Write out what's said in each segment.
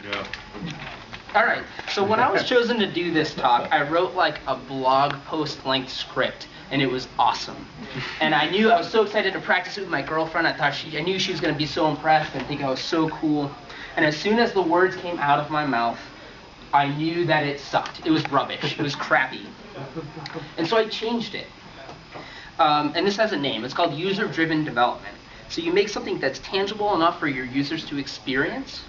Yeah. All right, so when I was chosen to do this talk, I wrote like a blog post length script, and it was awesome. And I was so excited to practice it with my girlfriend. I knew she was going to be so impressed and think I was so cool. And as soon as the words came out of my mouth, I knew that it sucked. It was rubbish. It was crappy. And so I changed it. And this has a name. It's called user-driven development. So you make something that's tangible enough for your users to experience,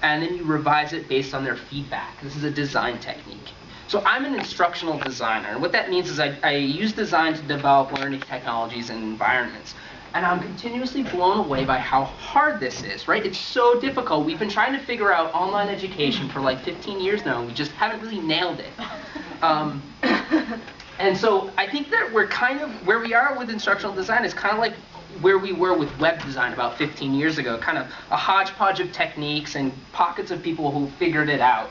and then you revise it based on their feedback. This is a design technique. So I'm an instructional designer, and what that means is I use design to develop learning technologies and environments. And I'm continuously blown away by how hard this is, right? It's so difficult. We've been trying to figure out online education for like 15 years now, and we just haven't really nailed it. And so I think that we're kind of, where we are with instructional design is kind of like where we were with web design about 15 years ago, kind of a hodgepodge of techniques and pockets of people who figured it out.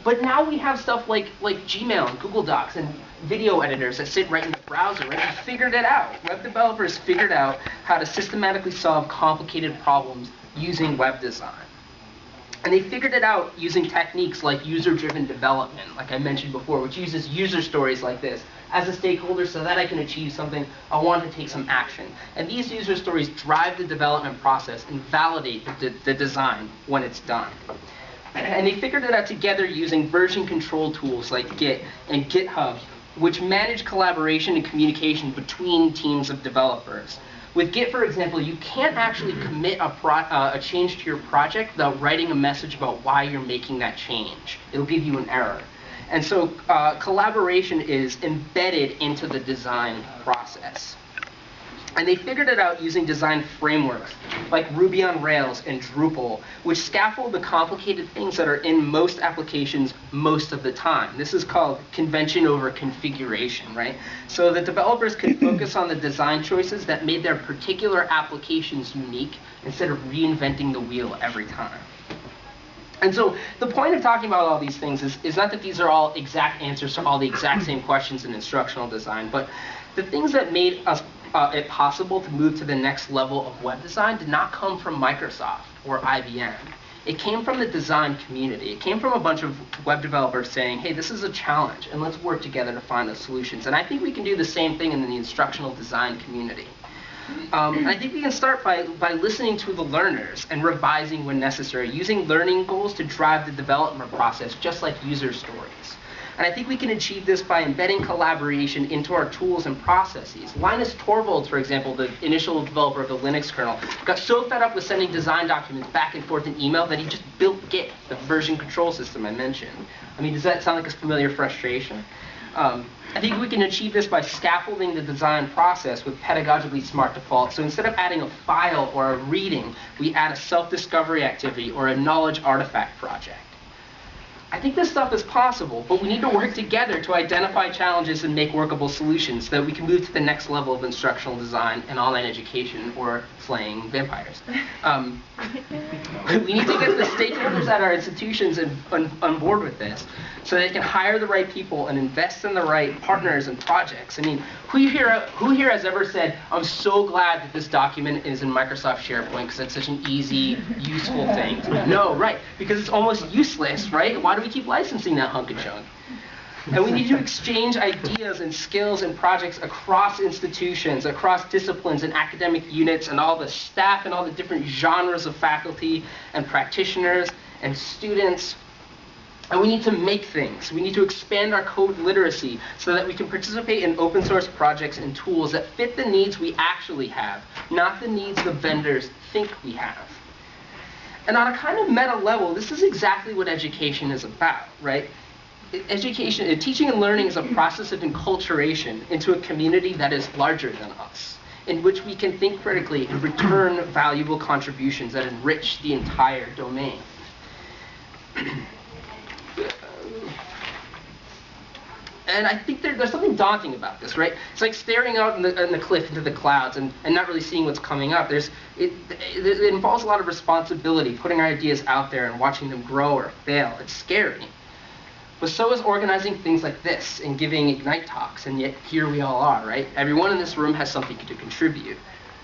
But now we have stuff like Gmail and Google Docs and video editors that sit right in the browser, right? We figured it out. Web developers figured out how to systematically solve complicated problems using web design. And they figured it out using techniques like user-driven development, like I mentioned before, which uses user stories like this. As a stakeholder, so that I can achieve something, I want to take some action. And these user stories drive the development process and validate the design when it's done. And they figured it out together using version control tools like Git and GitHub, which manage collaboration and communication between teams of developers. With Git, for example, you can't actually commit a change to your project without writing a message about why you're making that change. It'll give you an error. And so collaboration is embedded into the design process. And they figured it out using design frameworks like Ruby on Rails and Drupal, which scaffold the complicated things that are in most applications most of the time. This is called convention over configuration, right? So the developers could focus on the design choices that made their particular applications unique instead of reinventing the wheel every time. And so the point of talking about all these things is not that these are all exact answers to all the exact same questions in instructional design, but the things that made it possible to move to the next level of web design did not come from Microsoft or IBM. It came from the design community. It came from a bunch of web developers saying, hey, this is a challenge, and let's work together to find the solutions. And I think we can do the same thing in the instructional design community. I think we can start by listening to the learners and revising when necessary, using learning goals to drive the development process, just like user stories. And I think we can achieve this by embedding collaboration into our tools and processes. Linus Torvalds, for example, the initial developer of the Linux kernel, got so fed up with sending design documents back and forth in email that he just built Git, the version control system I mentioned. I mean, does that sound like a familiar frustration? I think we can achieve this by scaffolding the design process with pedagogically smart defaults. So instead of adding a file or a reading, we add a self-discovery activity or a knowledge artifact project. I think this stuff is possible, but we need to work together to identify challenges and make workable solutions so that we can move to the next level of instructional design and online education, or slaying vampires. We need to get the stakeholders at our institutions on board with this so they can hire the right people and invest in the right partners and projects. I mean, who here has ever said, I'm so glad that this document is in Microsoft SharePoint because it's such an easy, useful thing? No, right, because it's almost useless, right? Why do we keep licensing that hunk of junk? And we need to exchange ideas and skills and projects across institutions, across disciplines and academic units and all the staff and all the different genres of faculty and practitioners and students. And we need to make things. We need to expand our code literacy so that we can participate in open source projects and tools that fit the needs we actually have, not the needs the vendors think we have. And on a kind of meta level, this is exactly what education is about, right? Education, teaching and learning is a process of enculturation into a community that is larger than us, in which we can think critically and return valuable contributions that enrich the entire domain. And I think there's something daunting about this, right? It's like staring out in the cliff into the clouds and not really seeing what's coming up. It involves a lot of responsibility, putting our ideas out there and watching them grow or fail. It's scary. But so is organizing things like this and giving Ignite talks, and yet here we all are, right? Everyone in this room has something to contribute.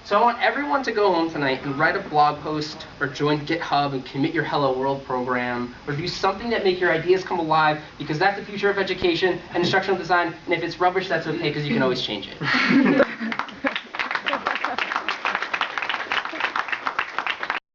So I want everyone to go home tonight and write a blog post or join GitHub and commit your Hello World program or do something that make your ideas come alive, because that's the future of education and instructional design, and if it's rubbish, that's okay because you can always change it.